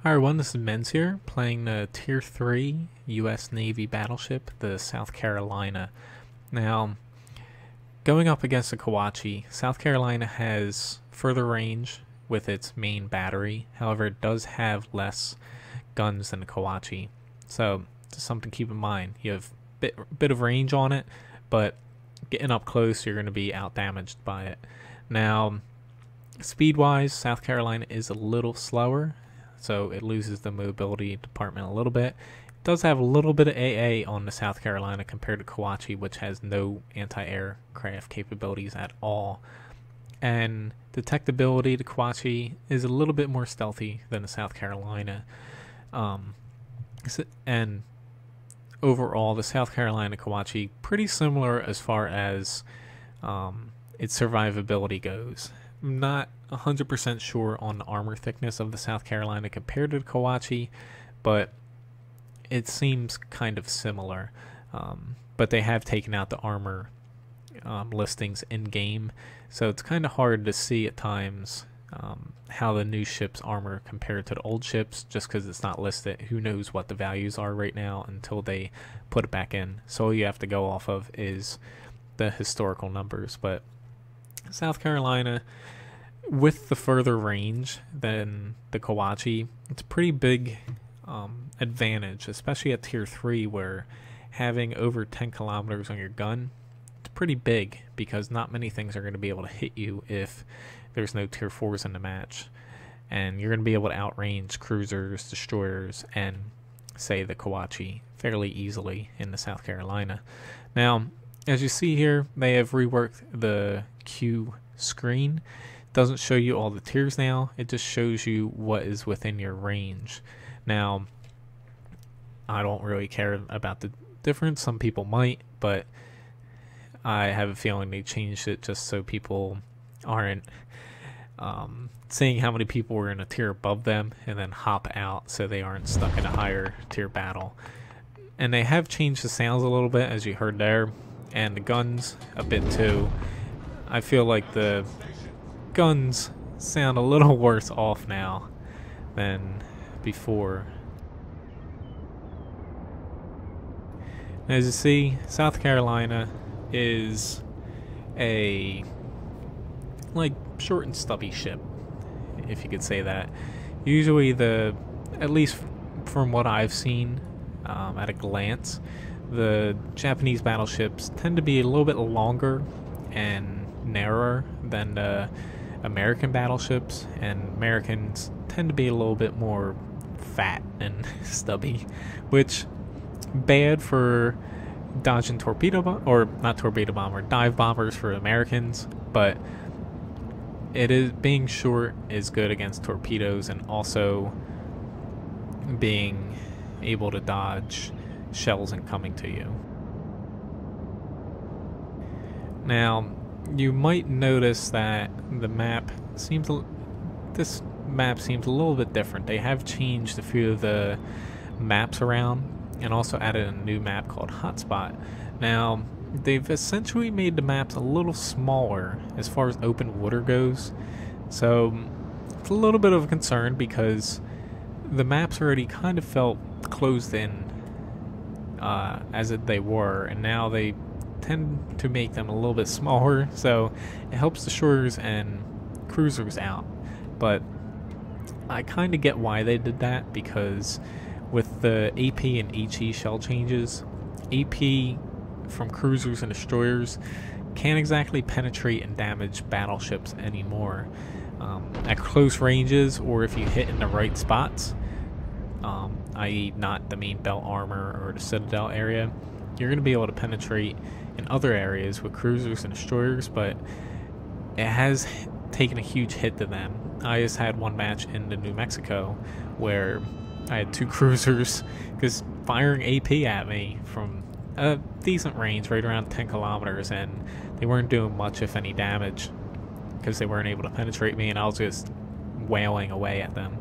Hi everyone, this is Menz here, playing the Tier 3 US Navy battleship, the South Carolina. Now, going up against the Kawachi, South Carolina has further range with its main battery. However, it does have less guns than the Kawachi. So, just something to keep in mind. You have a bit of range on it, but getting up close, you're going to be outdamaged by it. Now, speed-wise, South Carolina is a little slower, so it loses the mobility department a little bit. It does have a little bit of AA on the South Carolina compared to Kawachi, which has no anti-aircraft capabilities at all. And detectability, the Kawachi is a little bit more stealthy than the South Carolina. And overall, the South Carolina Kawachi pretty similar as far as its survivability goes. I'm not 100% sure on the armor thickness of the South Carolina compared to the Kawachi, but it seems kind of similar. But they have taken out the armor listings in game, so it's kind of hard to see at times how the new ship's armor compared to the old ships, just because it's not listed. Who knows what the values are right now until they put it back in. So all you have to go off of is the historical numbers. But South Carolina, with the further range than the Kawachi, it's a pretty big advantage, especially at Tier 3, where having over 10 kilometers on your gun, it's pretty big, because not many things are going to be able to hit you if there's no Tier 4s in the match. And you're going to be able to outrange cruisers, destroyers, and, say, the Kawachi fairly easily in the South Carolina. Now, as you see here, they have reworked the Q screen. It doesn't show you all the tiers now. It just shows you what is within your range. Now, I don't really care about the difference. Some people might, but I have a feeling they changed it just so people aren't seeing how many people were in a tier above them and then hop out, so they aren't stuck in a higher tier battle. And they have changed the sounds a little bit, as you heard there, and the guns a bit too. I feel like the guns sound a little worse off now than before. As you see, South Carolina is a short and stubby ship, if you could say that. Usually at least from what I've seen at a glance, the Japanese battleships tend to be a little bit longer and narrower than the American battleships, and Americans tend to be a little bit more fat and stubby, which bad for dodging dive bombers for Americans, but being short is good against torpedoes, and also being able to dodge shells incoming to you. Now, you might notice that this map seems a little bit different. They have changed a few of the maps around and also added a new map called Hotspot. Now, they've essentially made the maps a little smaller as far as open water goes, so it's a little bit of a concern, because the maps already kind of felt closed in as they were, and now they tend to make them a little bit smaller, so it helps destroyers and cruisers out. But I kind of get why they did that, because with the AP and HE shell changes, AP from cruisers and destroyers can't exactly penetrate and damage battleships anymore. At close ranges, or if you hit in the right spots, i.e. not the main belt armor or the citadel area, you're going to be able to penetrate in other areas with cruisers and destroyers, but it has taken a huge hit to them. I just had one match in the New Mexico where I had two cruisers just firing AP at me from a decent range, right around 10 kilometers, and they weren't doing much, if any, damage, because they weren't able to penetrate me, and I was just wailing away at them.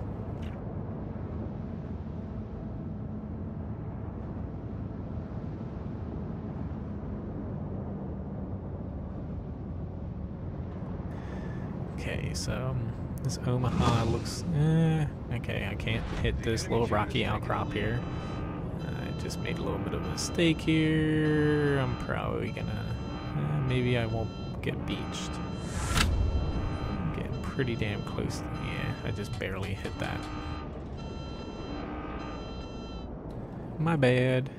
Okay, so this Omaha looks, okay, I can't can't hit this little rocky outcrop here. I just made a little bit of a mistake here. I'm probably gonna... maybe I won't get beached. I'm getting pretty damn close. Yeah, I just barely hit that. My bad.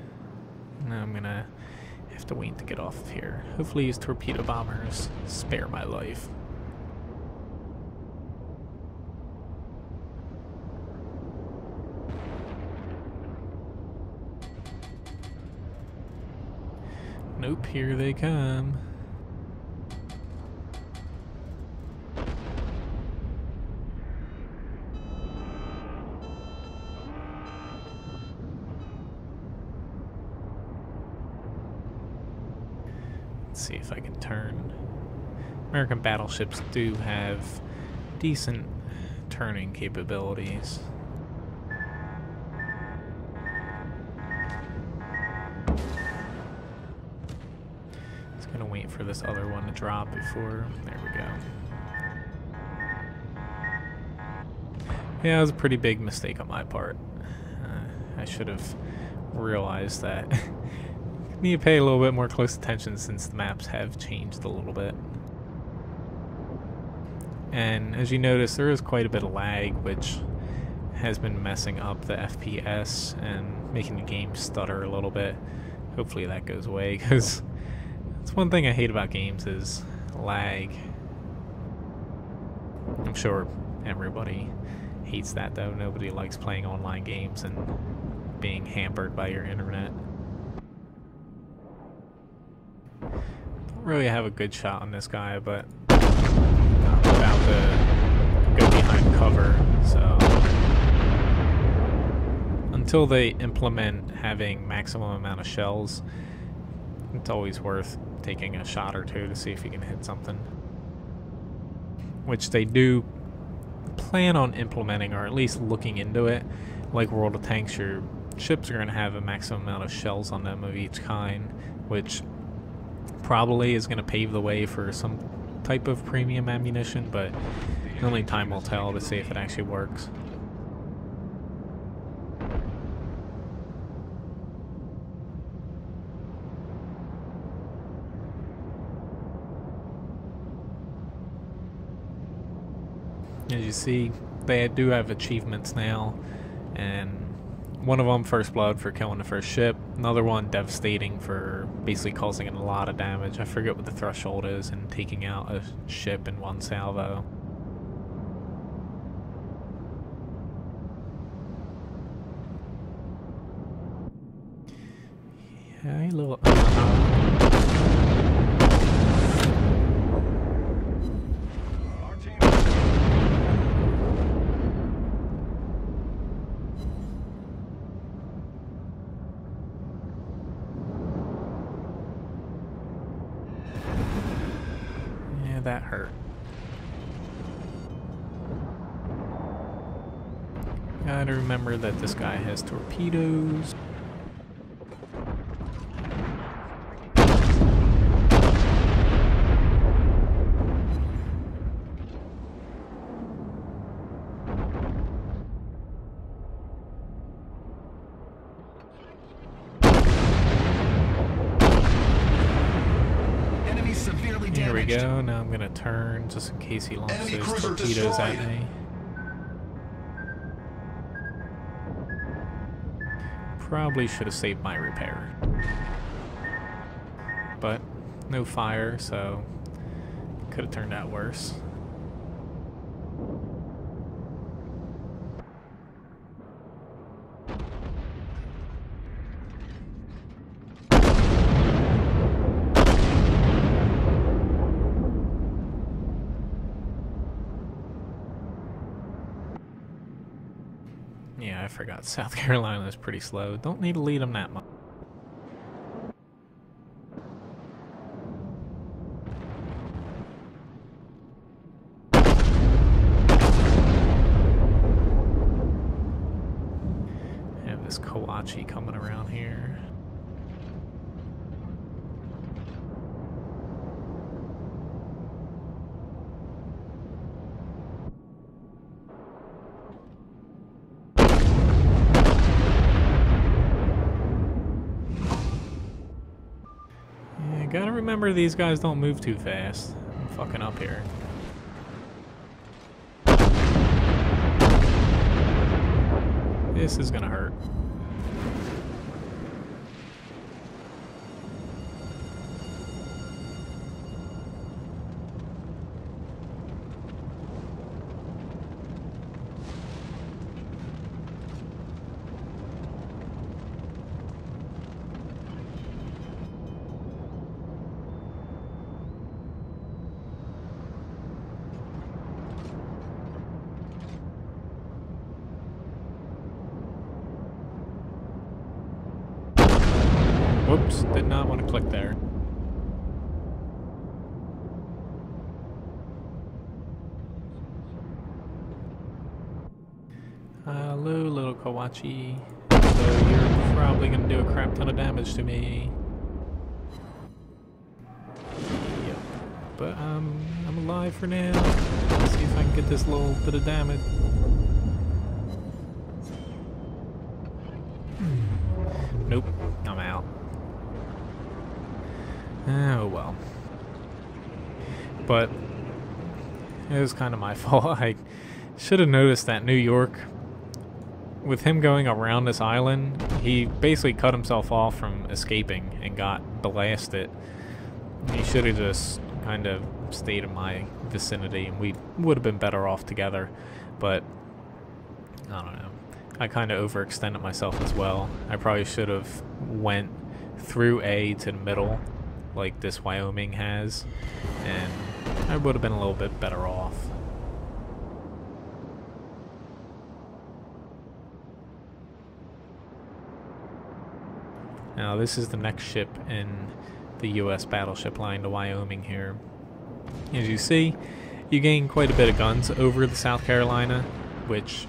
Now I'm gonna have to wait to get off of here. Hopefully these torpedo bombers spare my life. Nope, here they come. Let's see if I can turn. American battleships do have decent turning capabilities. Just gonna wait for this other one to drop before. There we go. Yeah, it was a pretty big mistake on my part. I should have realized that. Need to pay a little bit more close attention since the maps have changed a little bit. And as you notice, there is quite a bit of lag, which has been messing up the FPS and making the game stutter a little bit. Hopefully that goes away, because that's one thing I hate about games is lag. I'm sure everybody hates that though. Nobody likes playing online games and being hampered by your internet. Don't really have a good shot on this guy, but I'm about to go behind cover, so until they implement having maximum amount of shells, it's always worth taking a shot or two to see if you can hit something, which they do plan on implementing, or at least looking into it. Like World of Tanks, your ships are going to have a maximum amount of shells on them of each kind, which probably is going to pave the way for some type of premium ammunition, but only time will tell to see if it actually works. As you see, they do have achievements now, and one of them, First Blood, for killing the first ship. Another one, Devastating, for basically causing a lot of damage. I forget what the threshold is, and taking out a ship in one salvo. Yeah, a little... that hurt. Gotta remember that this guy has torpedoes. Here we go. Now I'm gonna turn just in case he launches torpedoes at me. Probably should have saved my repair, but no fire, so could have turned out worse. Yeah, I forgot. South Carolina is pretty slow. Don't need to lead them that much. I have this Kawachi coming around here. gotta remember these guys don't move too fast. I'm fucking up here. This is gonna hurt. Whoops, did not want to click there. Hello, little Kawachi. So you're probably going to do a crap ton of damage to me. Yep. But I'm alive for now. Let's see if I can get this little bit of damage. Nope, I'm out. Oh well. But it was kind of my fault. I should have noticed that New York, with him going around this island, he basically cut himself off from escaping and got blasted. He should have just kind of stayed in my vicinity and we would have been better off together. But I don't know. I kind of overextended myself as well. I probably should have went through A to the middle like this Wyoming has, and I would have been a little bit better off. Now this is the next ship in the US battleship line to Wyoming here. As you see, you gain quite a bit of guns over the South Carolina, which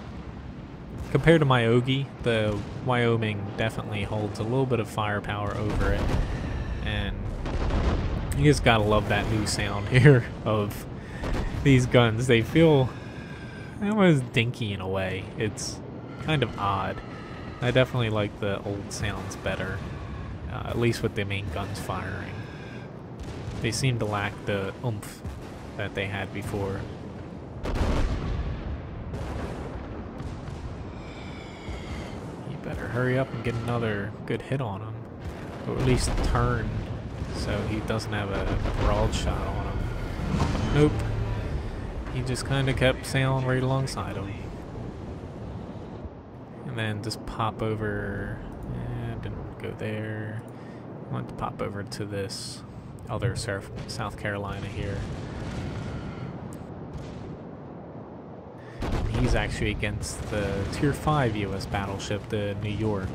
compared to my Ogie, the Wyoming definitely holds a little bit of firepower over it. And you just gotta love that new sound here of these guns. They feel almost dinky in a way. It's kind of odd. I definitely like the old sounds better, at least with the main guns firing. They seem to lack the oomph that they had before. You better hurry up and get another good hit on him, or at least turn so he doesn't have a broad shot on him. Nope. He just kind of kept sailing right alongside him. And then just pop over, didn't go there. I want to pop over to this other South Carolina here. And he's actually against the Tier 5 US battleship, the New York.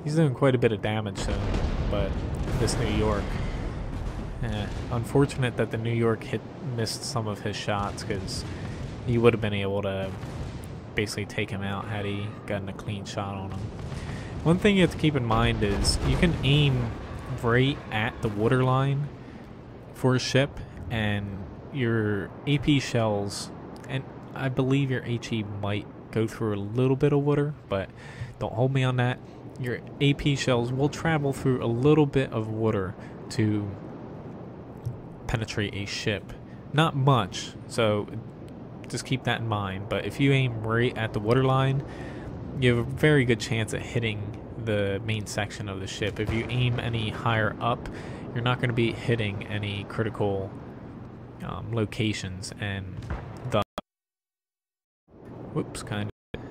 He's doing quite a bit of damage to him, but this New York, unfortunate that the New York missed some of his shots, because he would have been able to basically take him out had he gotten a clean shot on him. One thing you have to keep in mind is you can aim right at the waterline for a ship, and your AP shells, and I believe your HE might go through a little bit of water, but don't hold me on that. Your AP shells will travel through a little bit of water to penetrate a ship. Not much, so just keep that in mind. But if you aim right at the waterline, you have a very good chance at hitting the main section of the ship. If you aim any higher up, you're not going to be hitting any critical locations, and the whoops, kind of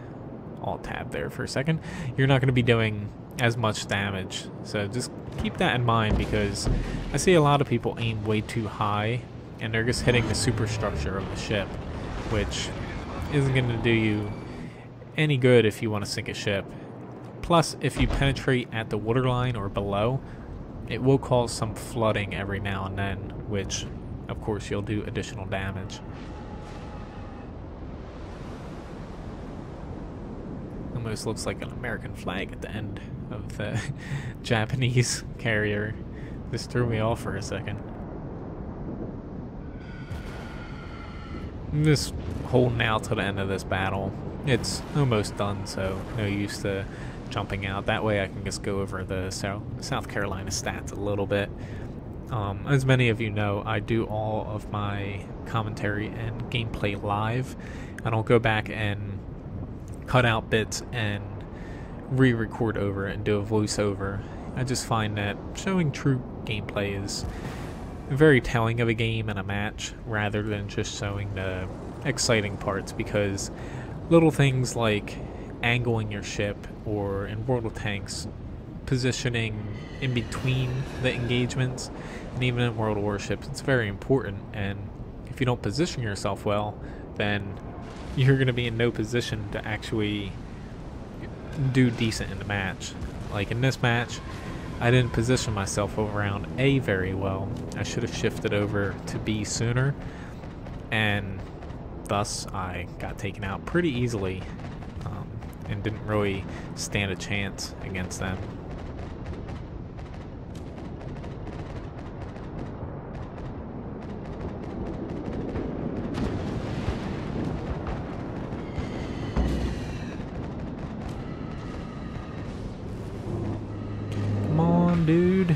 alt tab there for a second. You're not going to be doing as much damage, so just keep that in mind, because I see a lot of people aim way too high and they're just hitting the superstructure of the ship, which isn't going to do you any good if you want to sink a ship. Plus, if you penetrate at the waterline or below, it will cause some flooding every now and then, which of course you'll do additional damage. Almost looks like an American flag at the end of the Japanese carrier. This threw me off for a second. I'm just holding out to the end of this battle. It's almost done, so no use to jumping out. That way I can just go over the South Carolina stats a little bit. As many of you know, I do all of my commentary and gameplay live. I don't go back and cut out bits and re-record over it and do a voiceover. I just find that showing true gameplay is very telling of a game and a match rather than just showing the exciting parts, because little things like angling your ship, or in World of Tanks, positioning in between the engagements, and even in World of Warships, it's very important. And if you don't position yourself well, then you're going to be in no position to actually do decent in the match. Like in this match, I didn't position myself around A very well. I should have shifted over to B sooner, and thus I got taken out pretty easily, and didn't really stand a chance against them. Come on, dude.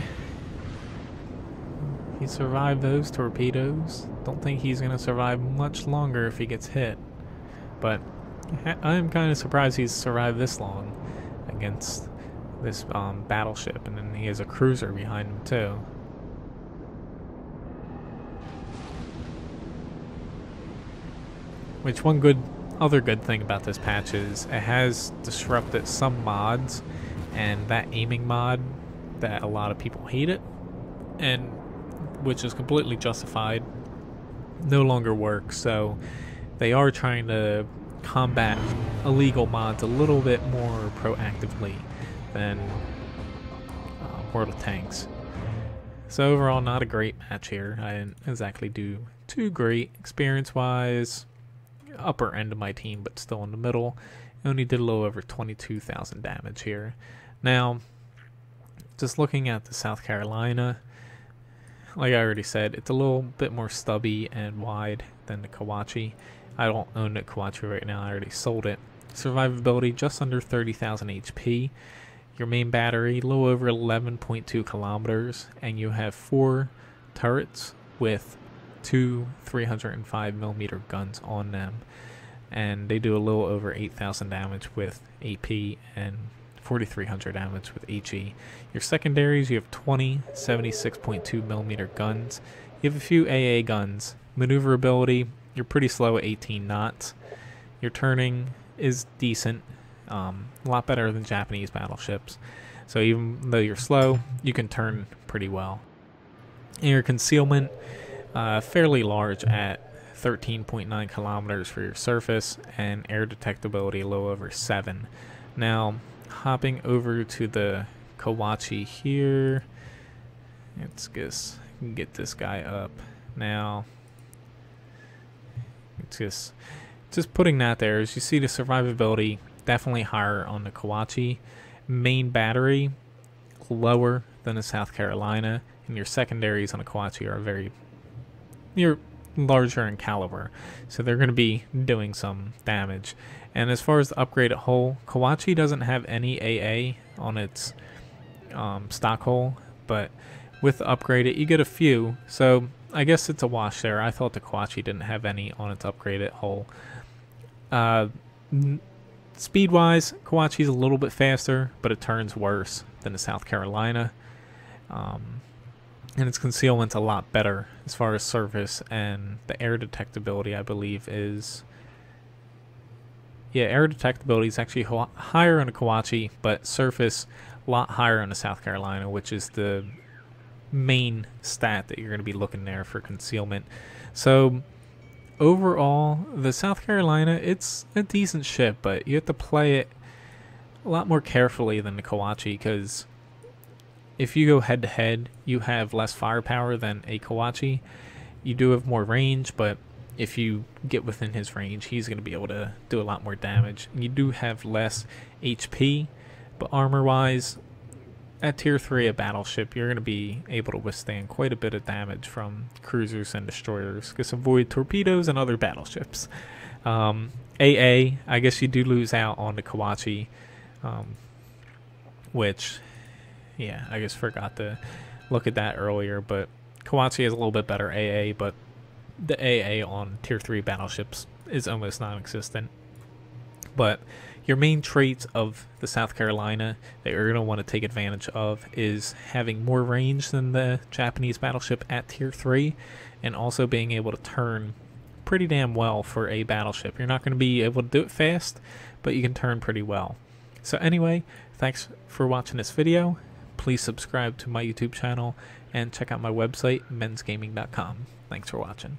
He survived those torpedoes. Don't think he's gonna survive much longer if he gets hit. But I'm kind of surprised he's survived this long against this battleship, and then he has a cruiser behind him too. Which other good thing about this patch is it has disrupted some mods, and that aiming mod that a lot of people hate it, and which is completely justified, no longer works. So they are trying to combat illegal mods a little bit more proactively than World of Tanks. So overall, not a great match here. I didn't exactly do too great experience-wise. Upper end of my team, but still in the middle. Only did a little over 22,000 damage here. Now, just looking at the South Carolina, like I already said, it's a little bit more stubby and wide than the Kawachi. I don't own the Kawachi right now, I already sold it. Survivability just under 30,000 HP. Your main battery, a little over 11.2 kilometers, and you have 4 turrets with 2 305mm guns on them. And they do a little over 8,000 damage with AP and 4,300 damage with HE. Your secondaries, you have 20 76.2mm guns. You have a few AA guns. Maneuverability, you're pretty slow at 18 knots. Your turning is decent, a lot better than Japanese battleships. So even though you're slow, you can turn pretty well. And your concealment, fairly large at 13.9 kilometers for your surface, and air detectability a little over 7. Now, hopping over to the Kawachi here, let's get this guy up. Now, it's just putting that there. As you see, the survivability definitely higher on the Kawachi. Main battery lower than the South Carolina, and your secondaries on the Kawachi are you're larger in caliber, so they're going to be doing some damage. And as far as the upgraded hull, Kawachi doesn't have any AA on its stock hull, but with the upgraded you get a few, so I guess it's a wash there. I thought the Kawachi didn't have any on its upgraded hull. Speed wise, Kawachi's a little bit faster, but it turns worse than the South Carolina. And its concealment's a lot better as far as surface, and the air detectability, I believe, is... Yeah, air detectability is actually higher on the Kawachi, but surface a lot higher on the South Carolina, which is the main stat that you're going to be looking there for concealment. So overall, the South Carolina, it's a decent ship, but you have to play it a lot more carefully than the Kawachi, because if you go head to head, you have less firepower than a Kawachi. You do have more range, but if you get within his range, he's going to be able to do a lot more damage. You do have less HP, but armor wise, at tier 3 a battleship, you're going to be able to withstand quite a bit of damage from cruisers and destroyers. Just avoid torpedoes and other battleships. AA, I guess you do lose out on the Kawachi, which, yeah, I just forgot to look at that earlier, but Kawachi has a little bit better AA, but the AA on tier 3 battleships is almost non-existent. But your main traits of the South Carolina that you're going to want to take advantage of is having more range than the Japanese battleship at tier 3, and also being able to turn pretty damn well for a battleship. You're not going to be able to do it fast, but you can turn pretty well. So anyway, thanks for watching this video. Please subscribe to my YouTube channel and check out my website, menzgaming.com. Thanks for watching.